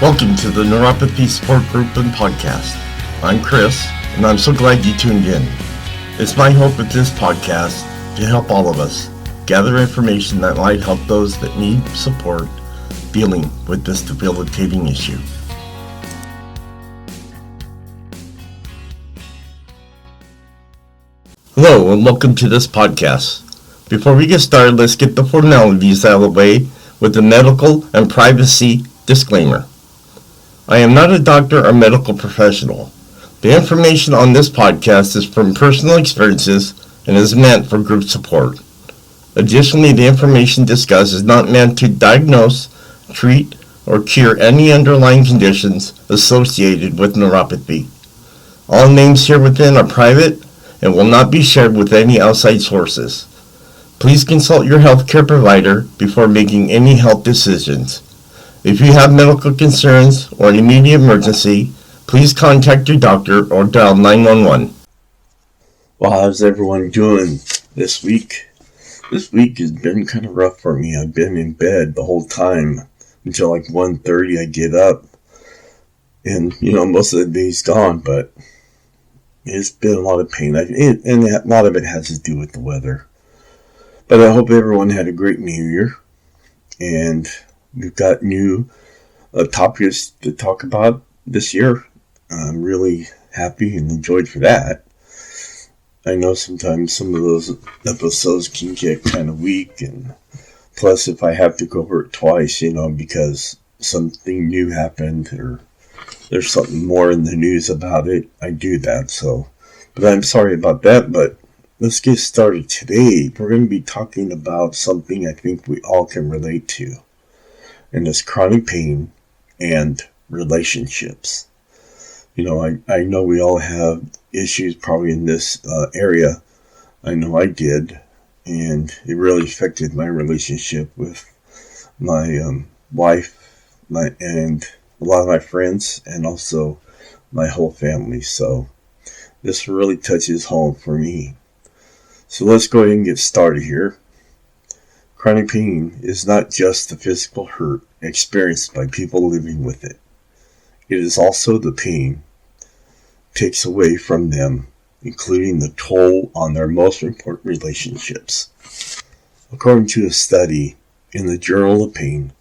Welcome to the Neuropathy Support Group and Podcast. I'm Chris, and I'm so glad you tuned in. It's my hope with this podcast to help all of us gather information that might help those that need support dealing with this debilitating issue. Hello, and welcome to this podcast. Before we get started, let's get the formalities out of the way with the medical and privacy disclaimer. I am not a doctor or medical professional. The information on this podcast is from personal experiences and is meant for group support. Additionally, the information discussed is not meant to diagnose, treat, or cure any underlying conditions associated with neuropathy. All names here within are private and will not be shared with any outside sources. Please consult your healthcare provider before making any health decisions. If you have medical concerns or an immediate emergency, please contact your doctor or dial 911. Well, how's everyone doing this week? This week has been kind of rough for me. I've been in bed the whole time until like 1:30 I get up. And, most of the day's gone, but it's been a lot of pain. And a lot of it has to do with the weather. But I hope everyone had a great New Year. And we've got new topics to talk about this year. I'm really happy and enjoyed for that. I know sometimes some of those episodes can get kind of weak, and plus if I have to go over it twice, because something new happened or there's something more in the news about it, I do that. But I'm sorry about that, but let's get started today. We're going to be talking about something I think we all can relate to, and it's chronic pain and relationships. I know we all have issues probably in this area. I know I did, and it really affected my relationship with my wife, and a lot of my friends, and also my whole family. So this really touches home for me. So let's go ahead and get started here. Chronic pain is not just the physical hurt experienced by people living with it. It is also the pain it takes away from them, including the toll on their most important relationships. According to a study in the Journal of Pain,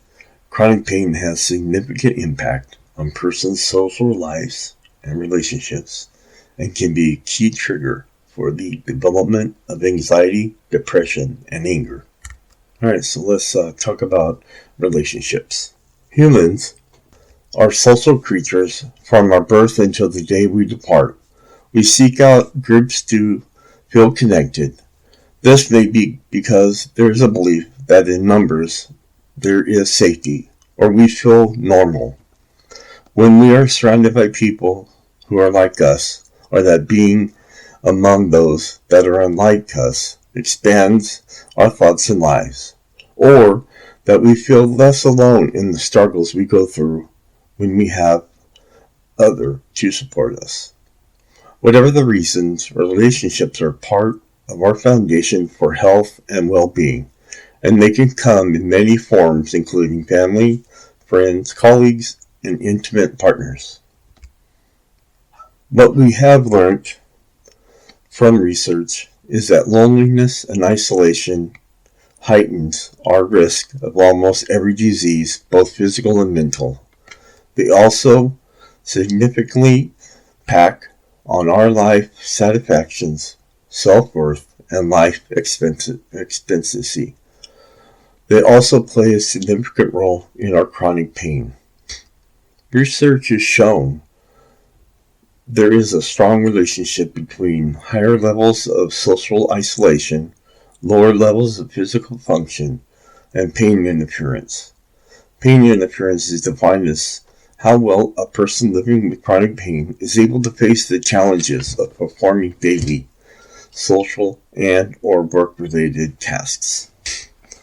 chronic pain has significant impact on persons' social lives and relationships and can be a key trigger for the development of anxiety, depression, and anger. Alright, so let's talk about relationships. Humans are social creatures from our birth until the day we depart. We seek out groups to feel connected. This may be because there is a belief that in numbers there is safety, or we feel normal. When we are surrounded by people who are like us, or that being among those that are unlike us expands our thoughts and lives, or that we feel less alone in the struggles we go through when we have other to support us. Whatever the reasons, relationships are part of our foundation for health and well-being, and they can come in many forms, including family, friends, colleagues, and intimate partners. What we have learned from research is that loneliness and isolation heightens our risk of almost every disease, both physical and mental. They also significantly impact on our life satisfactions, self-worth, and life expectancy. They also play a significant role in our chronic pain. Research has shown there is a strong relationship between higher levels of social isolation, lower levels of physical function, and pain interference. Pain interference is defined as how well a person living with chronic pain is able to face the challenges of performing daily social and or work-related tasks.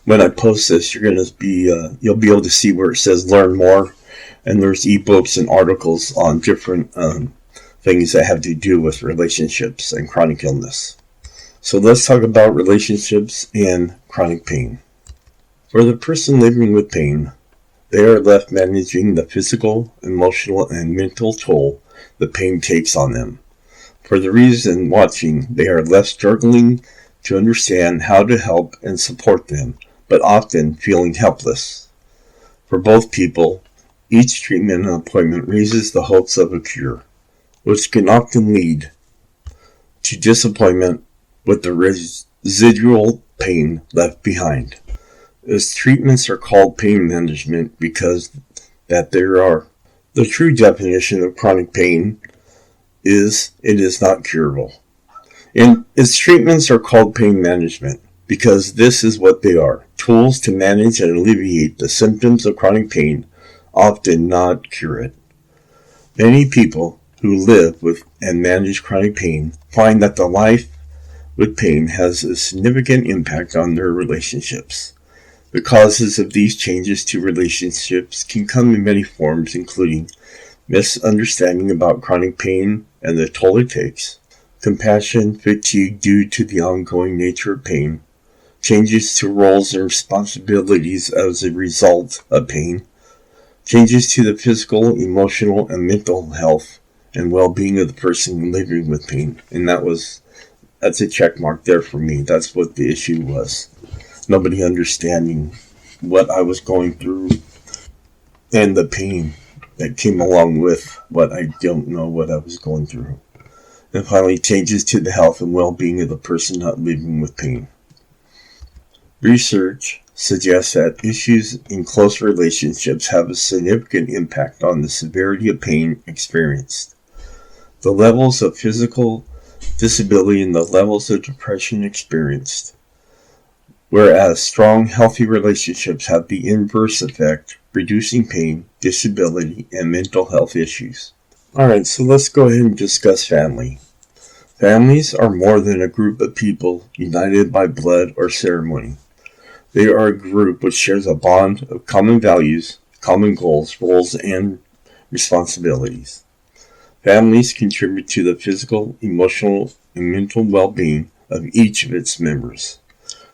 When I post this, you'll be able to see where it says learn more, and there's ebooks and articles on different things that have to do with relationships and chronic illness. So let's talk about relationships and chronic pain. For the person living with pain, They are left managing the physical, emotional, and mental toll the pain takes on them. For the reason watching, they are left struggling to understand how to help and support them, but often feeling helpless. For both people, each treatment appointment raises the hopes of a cure, which can often lead to disappointment with the residual pain left behind. As treatments are called pain management because that there are. The true definition of chronic pain is it is not curable. And its treatments are called pain management because this is what they are: tools to manage and alleviate the symptoms of chronic pain, often not cure it. Many people who live with and manage chronic pain find that the life with pain has a significant impact on their relationships. The causes of these changes to relationships can come in many forms, including misunderstanding about chronic pain and the toll it takes, compassion fatigue due to the ongoing nature of pain, changes to roles and responsibilities as a result of pain, changes to the physical, emotional, and mental health and well-being of the person living with pain. And that's a check mark there for me. That's what the issue was. Nobody understanding what I was going through and the pain that came along with what I don't know what I was going through. And finally, changes to the health and well-being of the person not living with pain. Research suggests that issues in close relationships have a significant impact on the severity of pain experienced. The levels of physical disability and the levels of depression experienced. Whereas strong, healthy relationships have the inverse effect, reducing pain, disability, and mental health issues. Alright, so let's go ahead and discuss family. Families are more than a group of people united by blood or ceremony. They are a group which shares a bond of common values, common goals, roles, and responsibilities. Families contribute to the physical, emotional, and mental well-being of each of its members.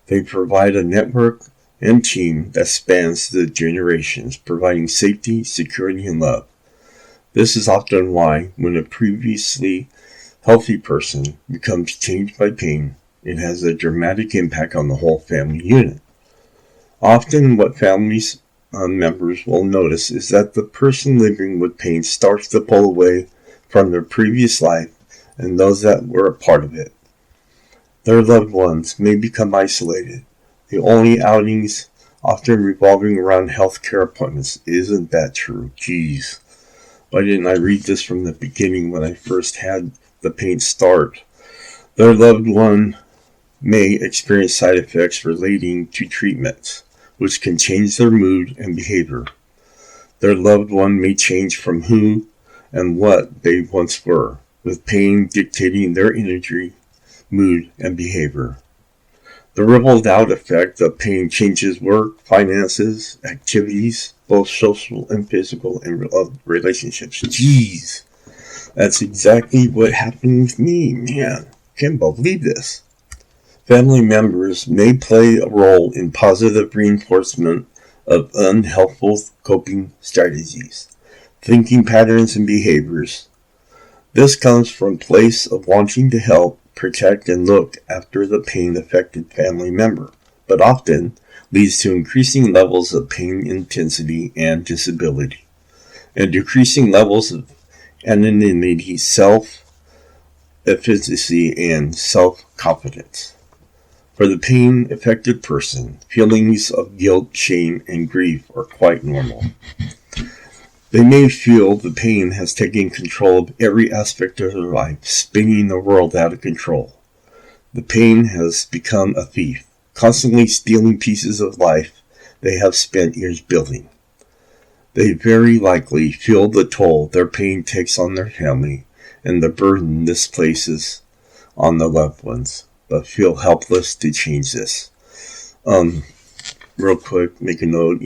They provide a network and team that spans the generations, providing safety, security, and love. This is often why, when a previously healthy person becomes changed by pain, it has a dramatic impact on the whole family unit. Often what families members will notice is that the person living with pain starts to pull away from their previous life and those that were a part of it. Their loved ones may become isolated. The only outings often revolving around health care appointments. Isn't that true? Jeez. Why didn't I read this from the beginning when I first had the pain start? Their loved one may experience side effects relating to treatments, which can change their mood and behavior. Their loved one may change from who and what they once were, with pain dictating their energy, mood, and behavior. The rippled out effect of pain changes work, finances, activities, both social and physical, and relationships. Jeez, that's exactly what happened with me, man. Can't believe this. Family members may play a role in positive reinforcement of unhelpful coping strategies, thinking patterns, and behaviors. This comes from a place of wanting to help, protect, and look after the pain-affected family member, but often leads to increasing levels of pain intensity and disability, and decreasing levels of anonymity, self-efficacy, and self-confidence. For the pain-affected person, feelings of guilt, shame, and grief are quite normal. They may feel the pain has taken control of every aspect of their life, spinning the world out of control. The pain has become a thief, constantly stealing pieces of life they have spent years building. They very likely feel the toll their pain takes on their family and the burden this places on the loved ones, but feel helpless to change this. Real quick, make a note,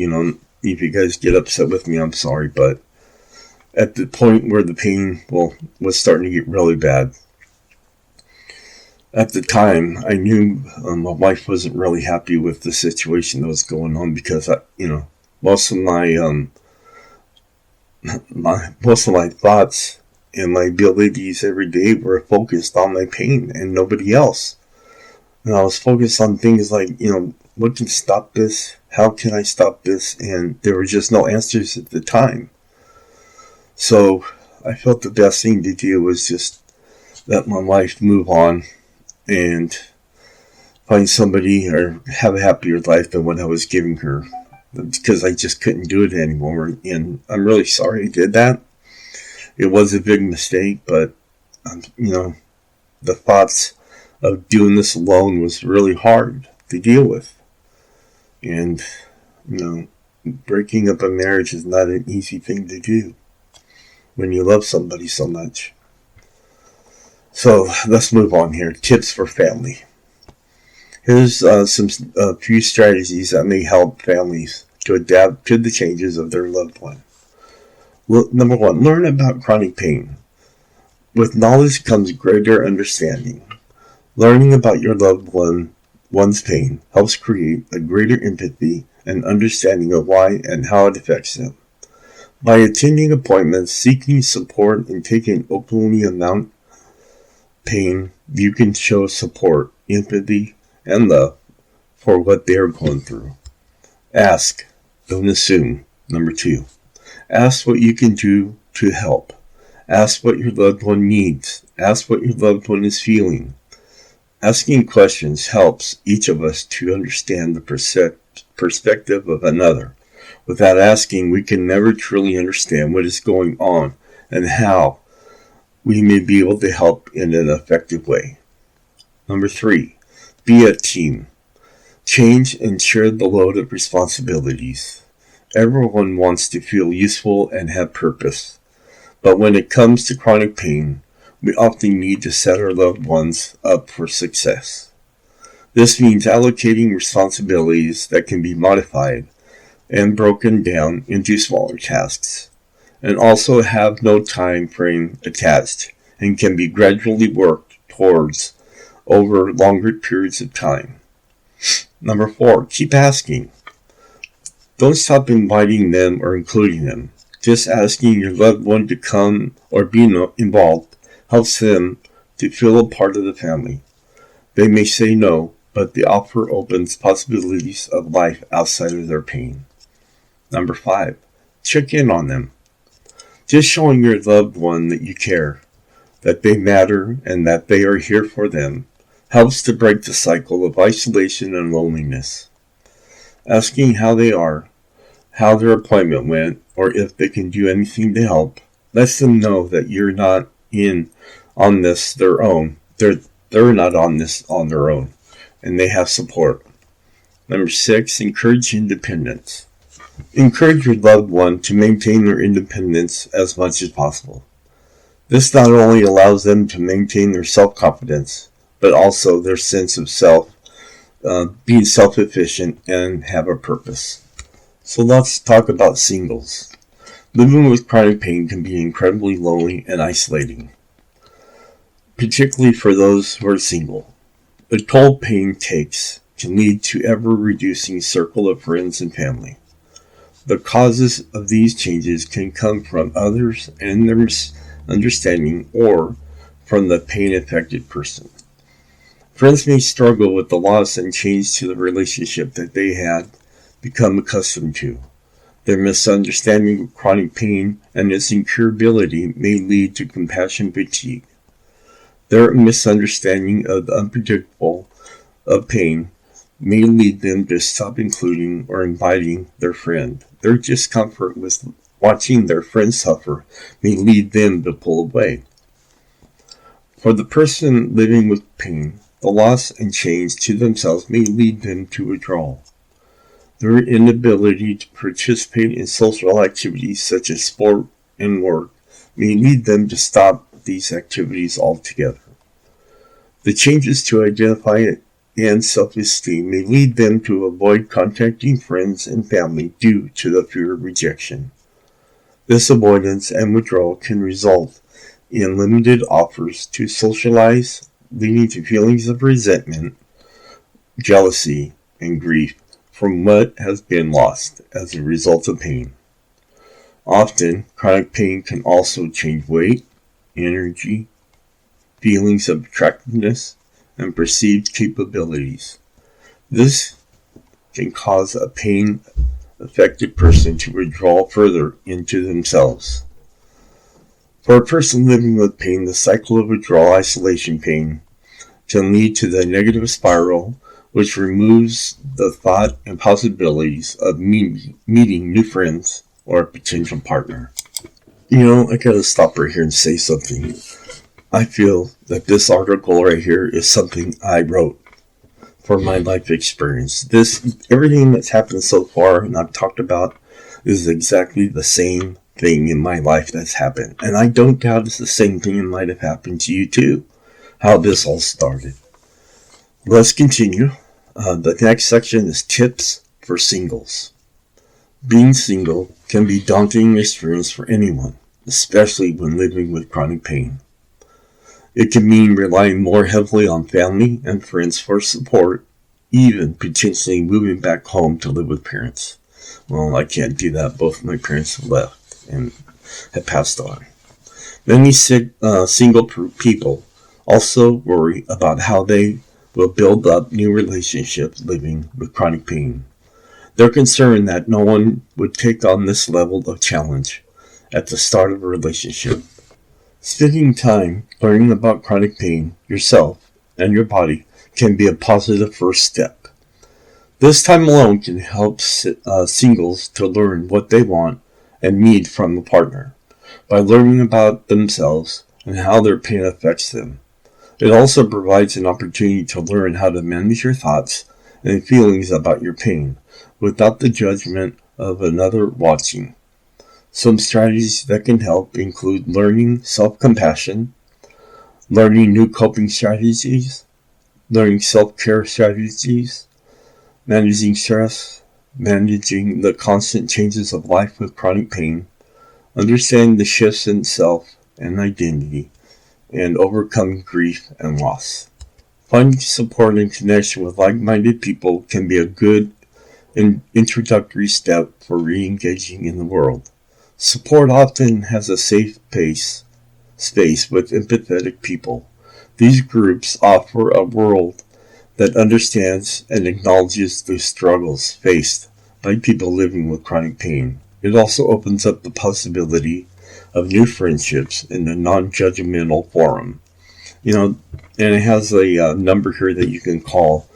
if you guys get upset with me, I'm sorry, but at the point where the pain, was starting to get really bad, at the time, I knew my wife wasn't really happy with the situation that was going on because, Most of my thoughts and my abilities every day were focused on my pain and nobody else. And I was focused on things like, what can stop this? How can I stop this? And there were just no answers at the time. So I felt the best thing to do was just let my life move on and find somebody or have a happier life than what I was giving her, because I just couldn't do it anymore. And I'm really sorry I did that. It was a big mistake, but the thoughts of doing this alone was really hard to deal with. And breaking up a marriage is not an easy thing to do when you love somebody so much. So let's move on here. Tips for family. Here's a few strategies that may help families to adapt to the changes of their loved one. Number 1, learn about chronic pain. With knowledge comes greater understanding. Learning about your loved one's pain helps create a greater empathy and understanding of why and how it affects them. By attending appointments, seeking support, and taking openly about pain, you can show support, empathy, and love for what they are going through. Ask, don't assume. Number 2, ask what you can do to help. Ask what your loved one needs. Ask what your loved one is feeling. Asking questions helps each of us to understand the perspective of another. Without asking, we can never truly understand what is going on and how we may be able to help in an effective way. Number 3, be a team. Change and share the load of responsibilities. Everyone wants to feel useful and have purpose. But when it comes to chronic pain, we often need to set our loved ones up for success. This means allocating responsibilities that can be modified and broken down into smaller tasks, and also have no time frame attached and can be gradually worked towards over longer periods of time. Number 4, keep asking. Don't stop inviting them or including them. Just asking your loved one to come or be involved helps them to feel a part of the family. They may say no, but the offer opens possibilities of life outside of their pain. Number 5, check in on them. Just showing your loved one that you care, that they matter, and that they are here for them helps to break the cycle of isolation and loneliness. Asking how they are, how their appointment went, or if they can do anything to help, lets them know that you're not on this their own. They're not on this on their own, and they have support. Number 6, encourage independence. Encourage your loved one to maintain their independence as much as possible. This not only allows them to maintain their self-confidence, but also their sense of self, being self-efficient and have a purpose. So let's talk about singles. Living with chronic pain can be incredibly lonely and isolating, particularly for those who are single. The toll pain takes can lead to ever-reducing circle of friends and family. The causes of these changes can come from others and their misunderstanding or from the pain-affected person. Friends may struggle with the loss and change to the relationship that they had become accustomed to. Their misunderstanding of chronic pain and its incurability may lead to compassion fatigue. Their misunderstanding of the unpredictable of pain may lead them to stop including or inviting their friend. Their discomfort with watching their friend suffer may lead them to pull away. For the person living with pain, the loss and change to themselves may lead them to withdrawal. Their inability to participate in social activities such as sport and work may lead them to stop these activities altogether. The changes to identify and self-esteem may lead them to avoid contacting friends and family due to the fear of rejection. This avoidance and withdrawal can result in limited offers to socialize, leading to feelings of resentment, jealousy, and grief from what has been lost as a result of pain. Often, chronic pain can also change weight, energy, feelings of attractiveness, and perceived capabilities. This can cause a pain-affected person to withdraw further into themselves. For a person living with pain, the cycle of withdrawal isolation pain can lead to the negative spiral, which removes the thought and possibilities of meeting new friends or a potential partner. I gotta stop right here and say something. I feel that this article right here is something I wrote for my life experience. Everything that's happened so far and I've talked about is exactly the same thing in my life that's happened. And I don't doubt it's the same thing that might have happened to you too, how this all started. Let's continue. The next section is tips for singles. Being single can be a daunting experience for anyone, especially when living with chronic pain. It can mean relying more heavily on family and friends for support, even potentially moving back home to live with parents. Well, I can't do that. Both my parents have left and have passed on. Many single people also worry about how they will build up new relationships living with chronic pain. They're concerned that no one would take on this level of challenge at the start of a relationship. Spending time learning about chronic pain yourself and your body can be a positive first step. This time alone can help singles to learn what they want and need from a partner by learning about themselves and how their pain affects them. It also provides an opportunity to learn how to manage your thoughts and feelings about your pain without the judgment of another watching. Some strategies that can help include learning self-compassion, learning new coping strategies, learning self-care strategies, managing stress, managing the constant changes of life with chronic pain, understanding the shifts in self and identity, and overcoming grief and loss. Finding support and connection with like-minded people can be a good introductory step for re-engaging in the world. Support often has a safe space with empathetic people. These groups offer a world that understands and acknowledges the struggles faced by people living with chronic pain. It also opens up the possibility of new friendships in a non-judgmental forum. And it has a number here that you can call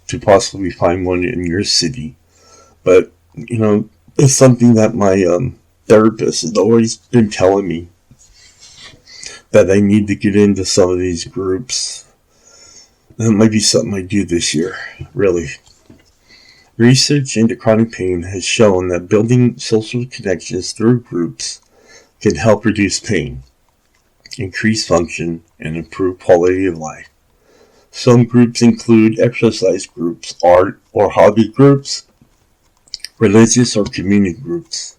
to possibly find one in your city. But, it's something that my therapist has always been telling me, that I need to get into some of these groups. That might be something I do this year, really. Research into chronic pain has shown that building social connections through groups can help reduce pain, increase function, and improve quality of life. Some groups include exercise groups, art or hobby groups, religious or community groups,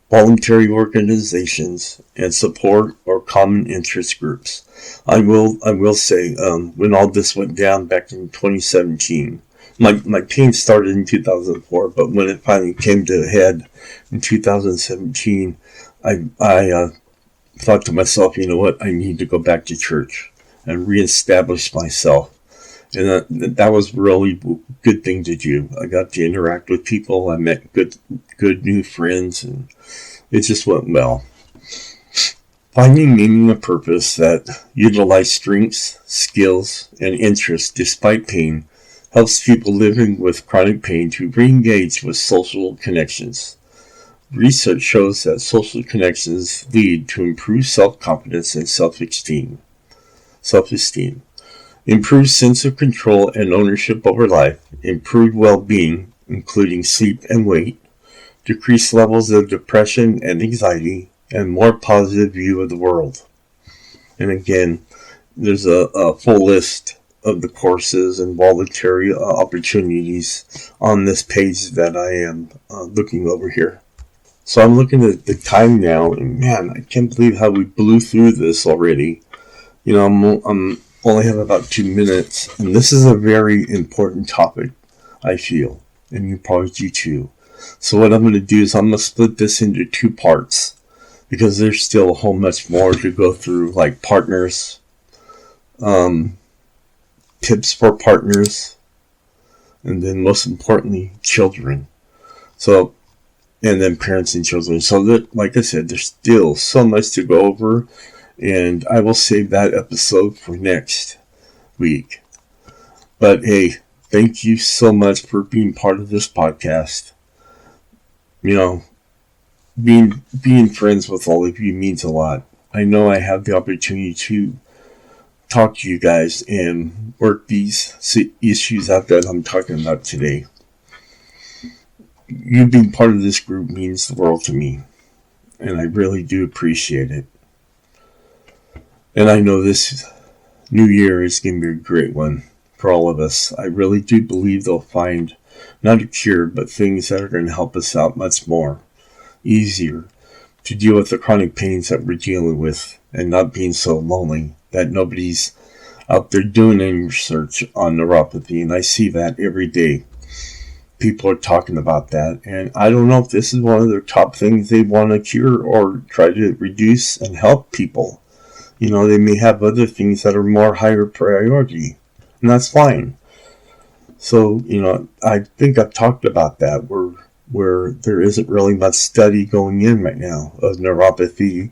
voluntary organizations, and support or common interest groups. I will say, when all this went down back in 2017, my pain started in 2004, but when it finally came to a head in 2017, I thought to myself, you know what, I need to go back to church and reestablish myself. And that was really a good thing to do. I got to interact with people. I met good new friends, and it just went well. Finding meaning and purpose that utilize strengths, skills, and interests despite pain helps people living with chronic pain to re-engage with social connections. Research shows that social connections lead to improved self-confidence and self-esteem. Improved sense of control and ownership over life, improved well-being, including sleep and weight, decreased levels of depression and anxiety, and more positive view of the world. And again, there's a full list of the courses and voluntary opportunities on this page that I am looking over here. So I'm looking at the time now, and man, I can't believe how we blew through this already. I'm only have about 2 minutes, and this is a very important topic, I feel. and you probably do too. So what I'm going to do is I'm going to split this into 2 parts, because there's still a whole much more to go through, like partners, tips for partners, and then most importantly, children. So, and then parents and children. So that, like I said, there's still so much to go over, and I will save that episode for next week. But hey, thank you so much for being part of this podcast. You know, being friends with all of you means a lot. I know I have the opportunity to talk to you guys and work these issues out that I'm talking about today. You being part of this group means the world to me, and I really do appreciate it. And I know this new year is going to be a great one for all of us. I really do believe they'll find not a cure, but things that are going to help us out much more, easier to deal with the chronic pains that we're dealing with, and not being so lonely that nobody's out there doing any research on neuropathy. And I see that every day. People are talking about that, and I don't know if this is one of their top things they want to cure or try to reduce and help people. You know, they may have other things that are more higher priority, and that's fine. So, you know, I think I've talked about that, where there isn't really much study going in right now of neuropathy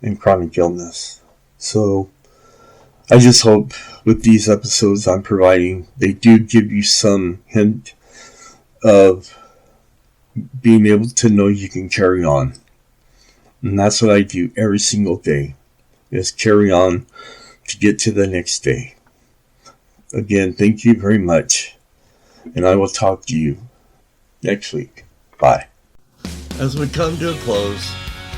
and chronic illness. So I just hope with these episodes I'm providing, they do give you some hint of being able to know you can carry on. And that's what I do every single day, is carry on to get to the next day. Again, thank you very much, and I will talk to you next week. Bye. As we come to a close,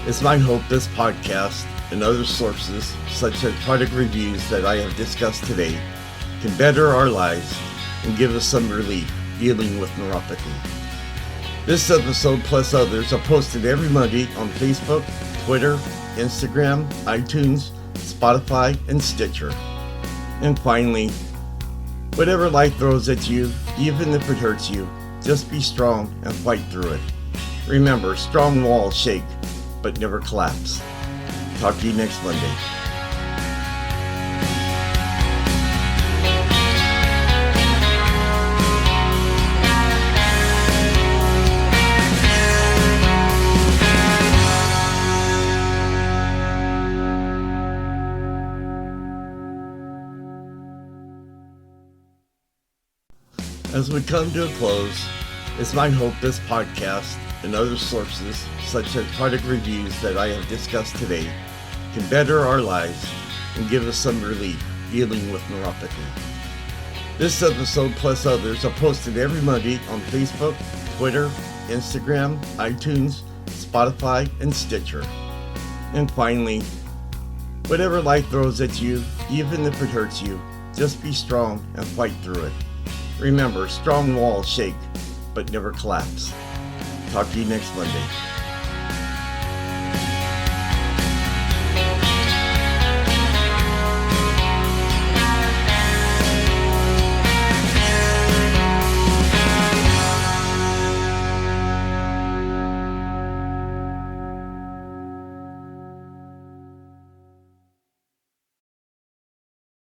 it's my hope this podcast and other sources, such as product reviews that I have discussed today, can better our lives and give us some relief dealing with neuropathy. This episode plus others are posted every Monday on Facebook, Twitter, Instagram, iTunes, Spotify, and Stitcher. And finally, whatever life throws at you, even if it hurts you, just be strong and fight through it. Remember, strong walls shake, but never collapse. Talk to you next Monday. As we come to a close, it's my hope this podcast and other sources, such as product reviews that I have discussed today, can better our lives and give us some relief dealing with neuropathy. This episode plus others are posted every Monday on Facebook, Twitter, Instagram, iTunes, Spotify, and Stitcher. And finally, whatever life throws at you, even if it hurts you, just be strong and fight through it. Remember, strong walls shake, but never collapse. Talk to you next Monday.